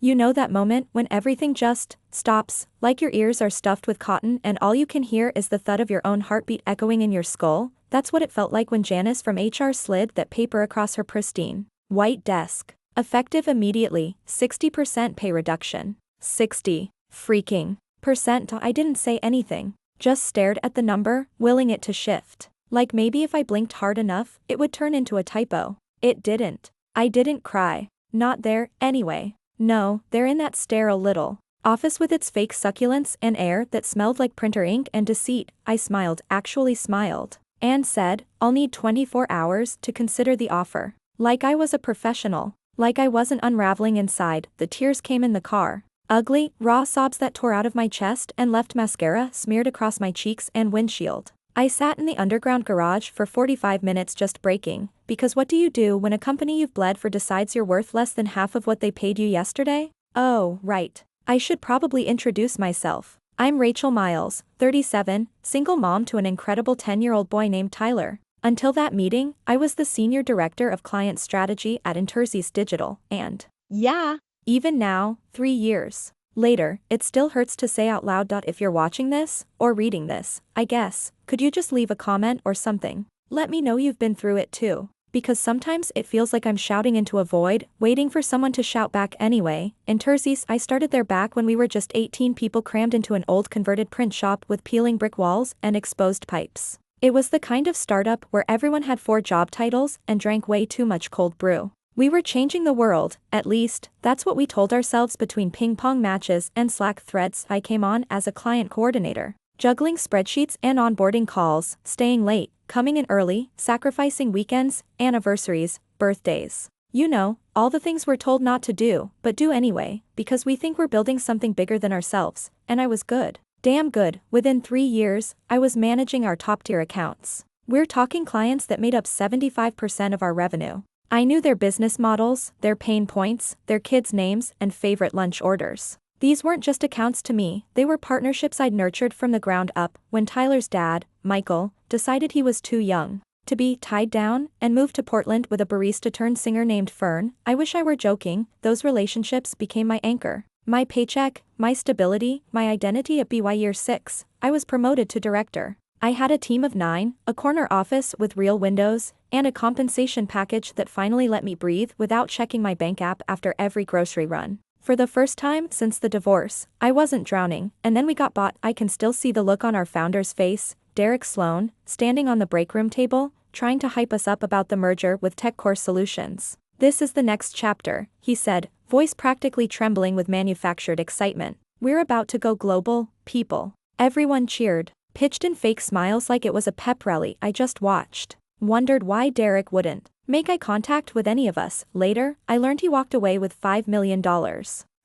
You know that moment when everything just stops, like your ears are stuffed with cotton and all you can hear is the thud of your own heartbeat echoing in your skull? That's what it felt like when Janice from HR slid that paper across her pristine white desk. Effective immediately, 60% pay reduction. 60 freaking percent. I didn't say anything, just stared at the number, willing it to shift. Like maybe if I blinked hard enough, it would turn into a typo. It didn't. I didn't cry. Not there, anyway. No, there in that sterile little office with its fake succulence and air that smelled like printer ink and deceit. I smiled, actually smiled, and said, I'll need 24 hours to consider the offer. Like I was a professional. Like I wasn't unraveling inside. The tears came in the car. Ugly, raw sobs that tore out of my chest and left mascara smeared across my cheeks and windshield. I sat in the underground garage for 45 minutes just breaking, because what do you do when a company you've bled for decides you're worth less than half of what they paid you yesterday? Oh, right. I should probably introduce myself. I'm Rachel Miles, 37, single mom to an incredible 10-year-old boy named Tyler. Until that meeting, I was the senior director of client strategy at Intersys Digital, and yeah, even now, 3 years later, it still hurts to say out loud. If you're watching this, or reading this, I guess, could you just leave a comment or something? Let me know you've been through it too. Because sometimes it feels like I'm shouting into a void, waiting for someone to shout back anyway. Intersys, I started there back when we were just 18 people crammed into an old converted print shop with peeling brick walls and exposed pipes. It was the kind of startup where everyone had 4 job titles and drank way too much cold brew. We were changing the world, at least, that's what we told ourselves between ping pong matches and Slack threads. I came on as a client coordinator, juggling spreadsheets and onboarding calls, staying late, coming in early, sacrificing weekends, anniversaries, birthdays. You know, all the things we're told not to do, but do anyway, because we think we're building something bigger than ourselves, and I was good. Damn good. Within 3 years, I was managing our top-tier accounts. We're talking clients that made up 75% of our revenue. I knew their business models, their pain points, their kids' names, and favorite lunch orders. These weren't just accounts to me, they were partnerships I'd nurtured from the ground up. When Tyler's dad, Michael, decided he was too young to be tied down and moved to Portland with a barista-turned-singer named Fern, I wish I were joking, those relationships became my anchor. My paycheck, my stability, my identity. At BY Year 6, I was promoted to director. I had a team of 9, a corner office with real windows, and a compensation package that finally let me breathe without checking my bank app after every grocery run. For the first time since the divorce, I wasn't drowning, and then we got bought. I can still see the look on our founder's face, Derek Sloan, standing on the break room table, trying to hype us up about the merger with TechCore Solutions. This is the next chapter, he said, voice practically trembling with manufactured excitement. We're about to go global, people. Everyone cheered, pitched in fake smiles like it was a pep rally I just watched. Wondered why Derek wouldn't make eye contact with any of us. Later, I learned he walked away with $5 million.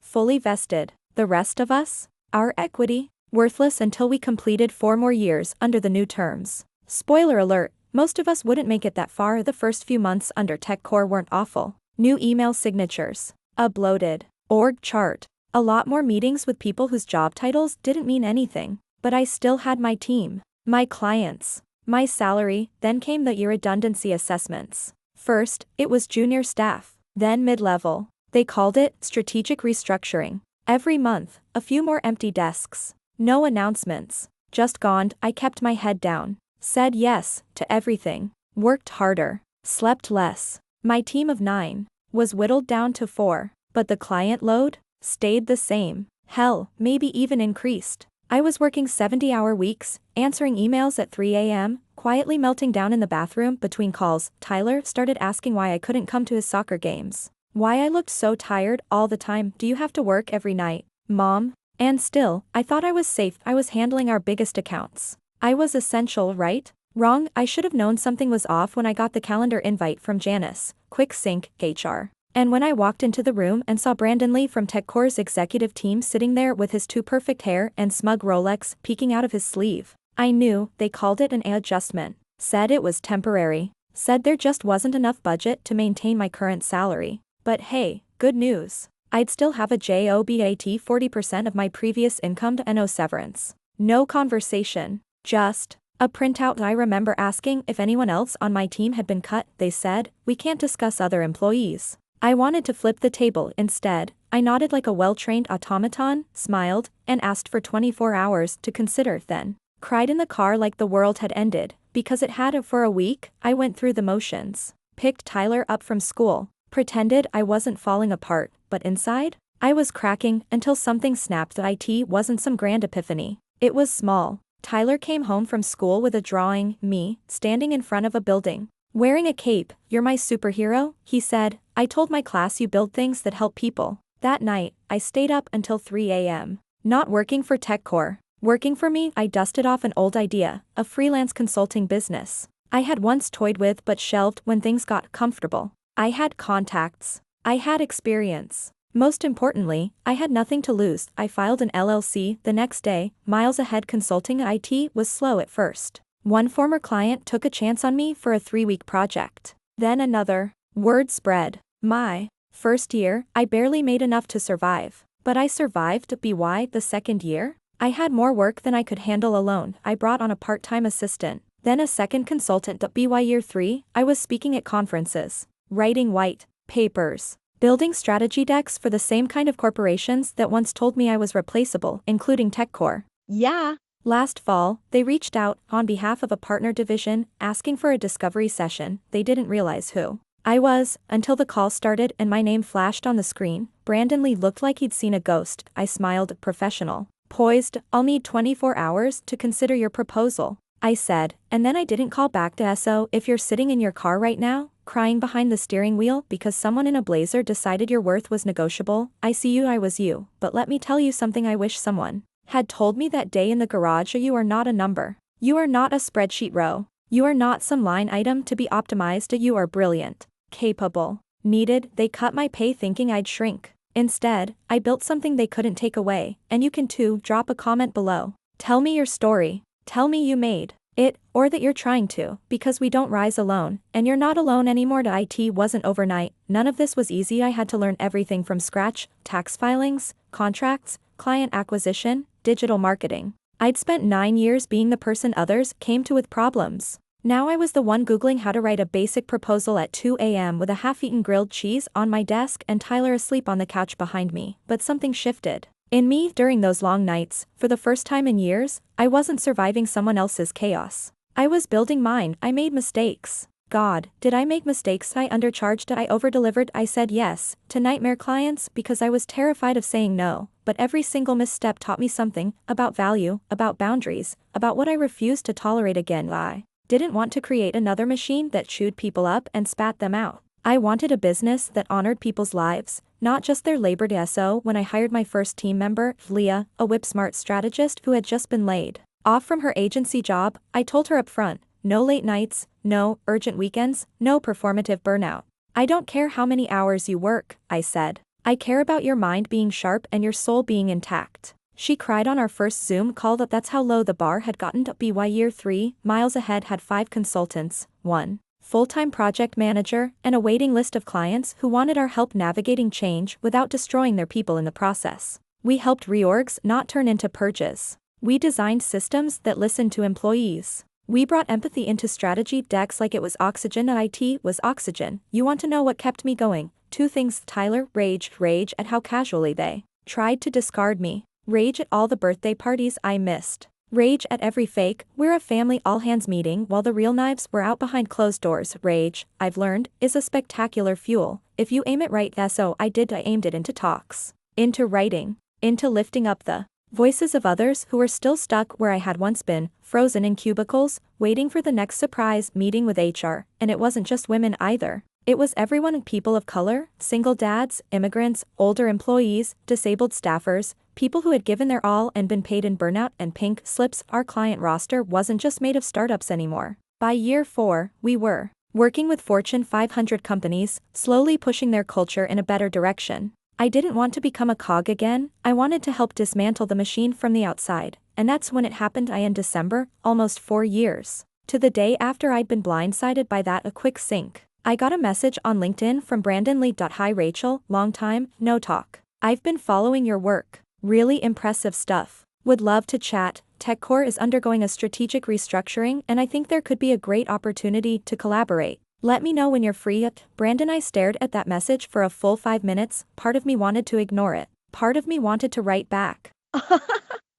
Fully vested. The rest of us? Our equity? Worthless until we completed 4 more years under the new terms. Spoiler alert. Most of us wouldn't make it that far. The first few months under TechCore weren't awful. New email signatures. A bloated org chart. A lot more meetings with people whose job titles didn't mean anything. But I still had my team. My clients. My salary. Then came the irredundancy assessments. First, it was junior staff. Then mid-level. They called it strategic restructuring. Every month, a few more empty desks. No announcements. Just gone. I kept my head down. Said yes to everything. Worked harder. Slept less. My team of 9 was whittled down to 4, but the client load stayed the same. Hell, maybe even increased. I was working 70-hour weeks, answering emails at 3 a.m., quietly melting down in the bathroom between calls. Tyler started asking why I couldn't come to his soccer games. Why I looked so tired all the time. Do you have to work every night, Mom? And still, I thought I was safe. I was handling our biggest accounts. I was essential, right? Wrong. I should have known something was off when I got the calendar invite from Janice, quick sync, HR. And when I walked into the room and saw Brandon Lee from TechCore's executive team sitting there with his too perfect hair and smug Rolex peeking out of his sleeve, I knew. They called it an adjustment. Said it was temporary. Said there just wasn't enough budget to maintain my current salary. But hey, good news. I'd still have a job at 40% of my previous income to no severance. No conversation. Just a printout. I remember asking if anyone else on my team had been cut. They said, we can't discuss other employees. I wanted to flip the table instead. I nodded like a well-trained automaton, smiled, and asked for 24 hours to consider, then cried in the car like the world had ended, because it had. For a week, I went through the motions, picked Tyler up from school, pretended I wasn't falling apart, but inside, I was cracking until something snapped. It wasn't some grand epiphany. It was small. Tyler came home from school with a drawing, me, standing in front of a building, wearing a cape. "You're my superhero," he said. "I told my class you build things that help people." That night, I stayed up until 3 a.m. Not working for TechCore. Working for me. I dusted off an old idea, a freelance consulting business I had once toyed with but shelved when things got comfortable. I had contacts. I had experience. Most importantly, I had nothing to lose. I filed an LLC the next day, miles ahead. Consulting IT was slow at first. One former client took a chance on me for a 3-week project. Then another. Word spread. My first year, I barely made enough to survive. But I survived. By the second year, I had more work than I could handle alone. I brought on a part-time assistant, then a second consultant. By year 3, I was speaking at conferences, writing white papers, building strategy decks for the same kind of corporations that once told me I was replaceable, including TechCore. Yeah. Last fall, they reached out, on behalf of a partner division, asking for a discovery session. They didn't realize who I was, until the call started and my name flashed on the screen. Brandon Lee looked like he'd seen a ghost. I smiled, professional, poised. "I'll need 24 hours to consider your proposal," I said, and then I didn't call back. So if you're sitting in your car right now, crying behind the steering wheel because someone in a blazer decided your worth was negotiable, I see you. I was you. But let me tell you something I wish someone had told me that day in the garage. You are not a number. You are not a spreadsheet row. You are not some line item to be optimized. You are brilliant, capable, needed. They cut my pay thinking I'd shrink. Instead, I built something they couldn't take away, and you can too. Drop a comment below. Tell me your story. Tell me you made it, or that you're trying to, because we don't rise alone, and you're not alone anymore. IT wasn't overnight. None of this was easy. I had to learn everything from scratch: tax filings, contracts, client acquisition, digital marketing. I'd spent 9 years being the person others came to with problems. Now I was the one Googling how to write a basic proposal at 2 a.m. with a half-eaten grilled cheese on my desk and Tyler asleep on the couch behind me. But something shifted in me during those long nights. For the first time in years, I wasn't surviving someone else's chaos. I was building mine. I made mistakes. God, did I make mistakes? I undercharged. I overdelivered. I said yes to nightmare clients because I was terrified of saying no. But every single misstep taught me something about value, about boundaries, about what I refused to tolerate again. I didn't want to create another machine that chewed people up and spat them out. I wanted a business that honored people's lives, not just their labor. So when I hired my first team member, Leah, a whip-smart strategist who had just been laid off from her agency job, I told her up front, no late nights, no urgent weekends, no performative burnout. "I don't care how many hours you work," I said. "I care about your mind being sharp and your soul being intact." She cried on our first Zoom call. That's how low the bar had gotten. By year 3, miles ahead had 5 consultants, 1 full-time project manager, and a waiting list of clients who wanted our help navigating change without destroying their people in the process. We helped reorgs not turn into purges. We designed systems that listened to employees. We brought empathy into strategy decks like it was oxygen. IT was oxygen. You want to know what kept me going? 2 things. Tyler, rage at how casually they tried to discard me. Rage at all the birthday parties I missed. Rage at every fake, we're a family all-hands meeting while the real knives were out behind closed doors. Rage, I've learned, is a spectacular fuel, if you aim it right. So I aimed it into talks, into writing, into lifting up the voices of others who were still stuck where I had once been, frozen in cubicles, waiting for the next surprise meeting with HR. And it wasn't just women either. It was everyone: people of color, single dads, immigrants, older employees, disabled staffers, people who had given their all and been paid in burnout and pink slips. Our client roster wasn't just made of startups anymore. By year 4, we were working with Fortune 500 companies, slowly pushing their culture in a better direction. I didn't want to become a cog again. I wanted to help dismantle the machine from the outside. And that's when it happened. In December, almost 4 years to the day after I'd been blindsided by that, a quick sync. I got a message on LinkedIn from Brandon Lee. "Hi Rachel, long time, no talk. I've been following your work. Really impressive stuff. Would love to chat. TechCore is undergoing a strategic restructuring and I think there could be a great opportunity to collaborate. Let me know when you're free. Brandon. I stared at that message for a full 5 minutes. Part of me wanted to ignore it. Part of me wanted to write back.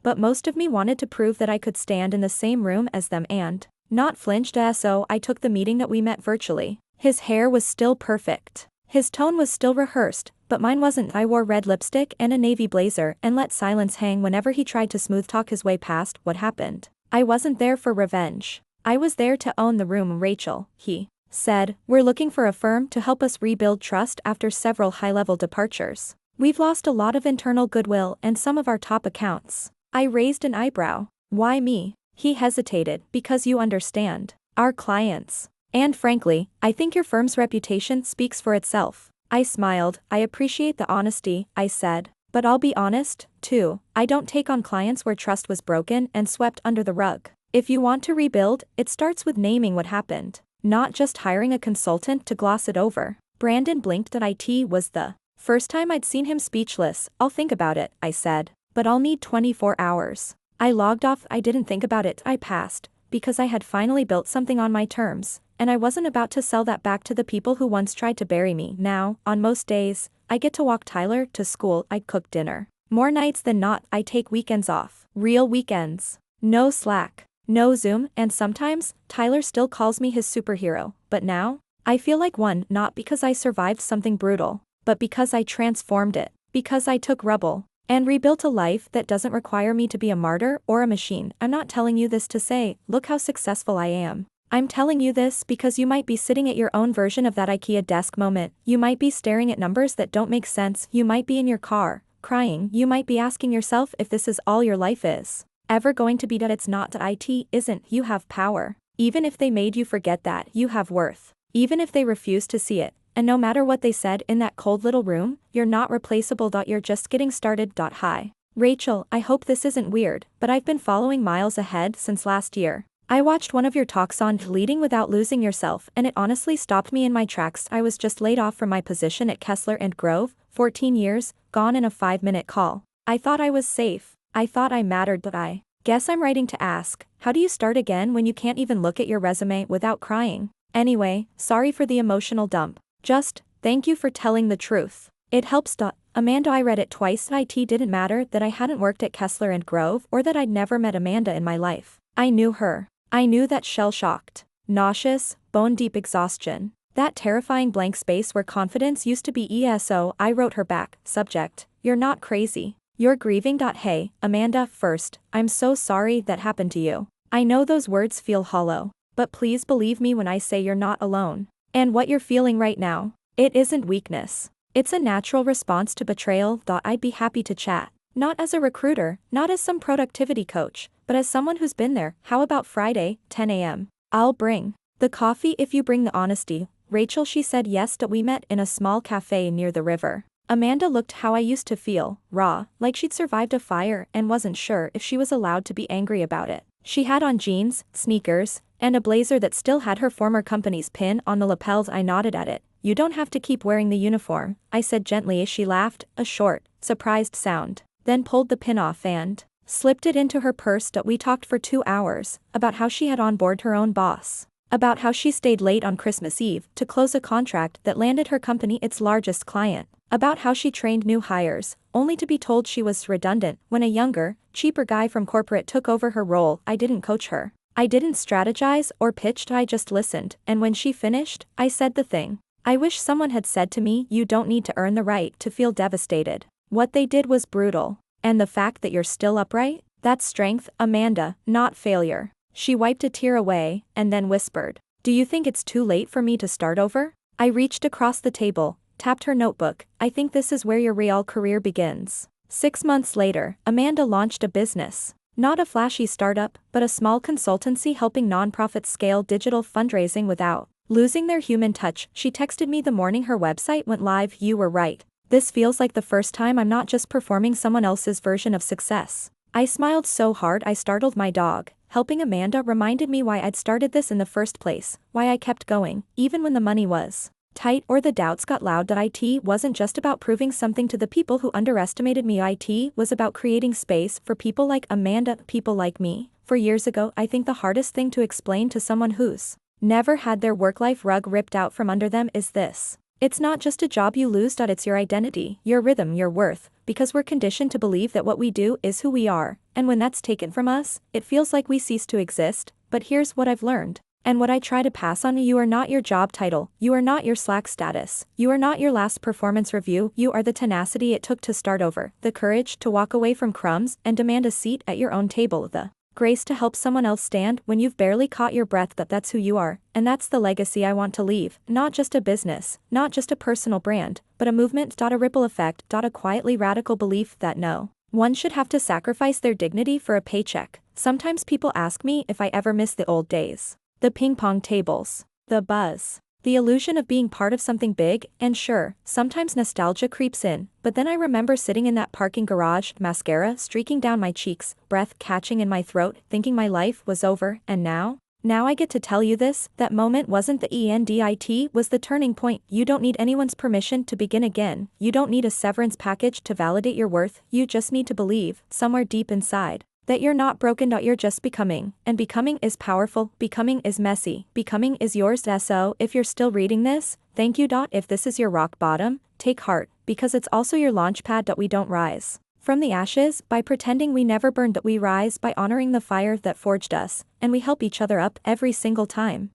But most of me wanted to prove that I could stand in the same room as them and not flinch. So I took the meeting that we met virtually. His hair was still perfect. His tone was still rehearsed, but mine wasn't. I wore red lipstick and a navy blazer and let silence hang whenever he tried to smooth talk his way past what happened. I wasn't there for revenge. I was there to own the room. Rachel, he said, we're looking for a firm to help us rebuild trust after several high-level departures. We've lost a lot of internal goodwill and some of our top accounts. I raised an eyebrow. Why me? He hesitated. Because you understand. Our clients. And frankly, I think your firm's reputation speaks for itself. I smiled. I appreciate the honesty, I said. But I'll be honest, too, I don't take on clients where trust was broken and swept under the rug. If you want to rebuild, it starts with naming what happened. Not just hiring a consultant to gloss it over. Brandon blinked. It was the first time I'd seen him speechless. I'll think about it, I said. But I'll need 24 hours. I logged off. I didn't think about it. I passed. Because I had finally built something on my terms. And I wasn't about to sell that back to the people who once tried to bury me. Now, on most days, I get to walk Tyler to school. I cook dinner. More nights than not, I take weekends off. Real weekends. No Slack. No Zoom, and sometimes, Tyler still calls me his superhero, but now, I feel like one. Not because I survived something brutal, but because I transformed it, because I took rubble, and rebuilt a life that doesn't require me to be a martyr or a machine. I'm not telling you this to say, look how successful I am. I'm telling you this because you might be sitting at your own version of that IKEA desk moment. You might be staring at numbers that don't make sense. You might be in your car, crying. You might be asking yourself if this is all your life is ever going to be. That it's not. That it isn't. You have power. Even if they made you forget that, you have worth. Even if they refuse to see it, and no matter what they said in that cold little room, you're not replaceable. You're just getting started. Hi. Rachel, I hope this isn't weird, but I've been following miles ahead since last year. I watched one of your talks on leading without losing yourself, and it honestly stopped me in my tracks. I was just laid off from my position at Kessler and Grove, 14 years, gone in a 5-minute call. I thought I was safe. I thought I mattered. But I guess I'm writing to ask, how do you start again when you can't even look at your resume without crying? Anyway, sorry for the emotional dump. Just, thank you for telling the truth. It helps. Amanda. I read it twice. It didn't matter that I hadn't worked at Kessler and Grove or that I'd never met Amanda in my life. I knew her. I knew that shell-shocked, nauseous, bone-deep exhaustion. That terrifying blank space where confidence used to be. ESO. I wrote her back. Subject, you're not crazy. You're grieving. Hey, Amanda, first, I'm so sorry that happened to you. I know those words feel hollow, but please believe me when I say you're not alone. And what you're feeling right now, it isn't weakness. It's a natural response to betrayal. I'd be happy to chat. Not as a recruiter, not as some productivity coach, but as someone who's been there. How about Friday, 10 a.m.? I'll bring the coffee if you bring the honesty. Rachel. She said yes. We met in a small cafe near the river. Amanda looked how I used to feel, raw, like she'd survived a fire and wasn't sure if she was allowed to be angry about it. She had on jeans, sneakers, and a blazer that still had her former company's pin on the lapels. I nodded at it. You don't have to keep wearing the uniform, I said gently as she laughed, a short, surprised sound, then pulled the pin off and slipped it into her purse. We talked for 2 hours, about how she had on board her own boss, about how she stayed late on Christmas Eve to close a contract that landed her company its largest client, about how she trained new hires, only to be told she was redundant when a younger, cheaper guy from corporate took over her role. I didn't coach her. I didn't strategize or pitch. I just listened, and when she finished, I said the thing I wish someone had said to me: you don't need to earn the right to feel devastated. What they did was brutal. And the fact that you're still upright? That's strength, Amanda, not failure. She wiped a tear away, and then whispered, do you think it's too late for me to start over? I reached across the table, tapped her notebook. I think this is where your real career begins. 6 months later, Amanda launched a business. Not a flashy startup, but a small consultancy helping nonprofits scale digital fundraising without losing their human touch. She texted me the morning her website went live. You were right. This feels like the first time I'm not just performing someone else's version of success. I smiled so hard I startled my dog. Helping Amanda reminded me why I'd started this in the first place, why I kept going, even when the money was tight or the doubts got loud. That IT wasn't just about proving something to the people who underestimated me. IT was about creating space for people like Amanda, people like me. For years ago, I think the hardest thing to explain to someone who's never had their work-life rug ripped out from under them is this. It's not just a job you lose. It's your identity, your rhythm, your worth, because we're conditioned to believe that what we do is who we are, and when that's taken from us, it feels like we cease to exist. But here's what I've learned. And what I try to pass on: you are not your job title, you are not your Slack status, you are not your last performance review, you are the tenacity it took to start over, the courage to walk away from crumbs and demand a seat at your own table, the grace to help someone else stand when you've barely caught your breath. That's who you are, and that's the legacy I want to leave. Not just a business, not just a personal brand, but a movement. A ripple effect. A quietly radical belief that no one should have to sacrifice their dignity for a paycheck. Sometimes people ask me if I ever miss the old days. The ping pong tables. The buzz. The illusion of being part of something big, and sure, sometimes nostalgia creeps in, but then I remember sitting in that parking garage, mascara streaking down my cheeks, breath catching in my throat, thinking my life was over, and now I get to tell you this: that moment wasn't the end, it was the turning point. You don't need anyone's permission to begin again, you don't need a severance package to validate your worth, you just need to believe, somewhere deep inside, that you're not broken. You're just becoming, and becoming is powerful, becoming is messy, becoming is yours. So, if you're still reading this, thank you. If this is your rock bottom, take heart, because it's also your launch pad. We don't rise from the ashes by pretending we never burned. We rise by honoring the fire that forged us, and we help each other up every single time.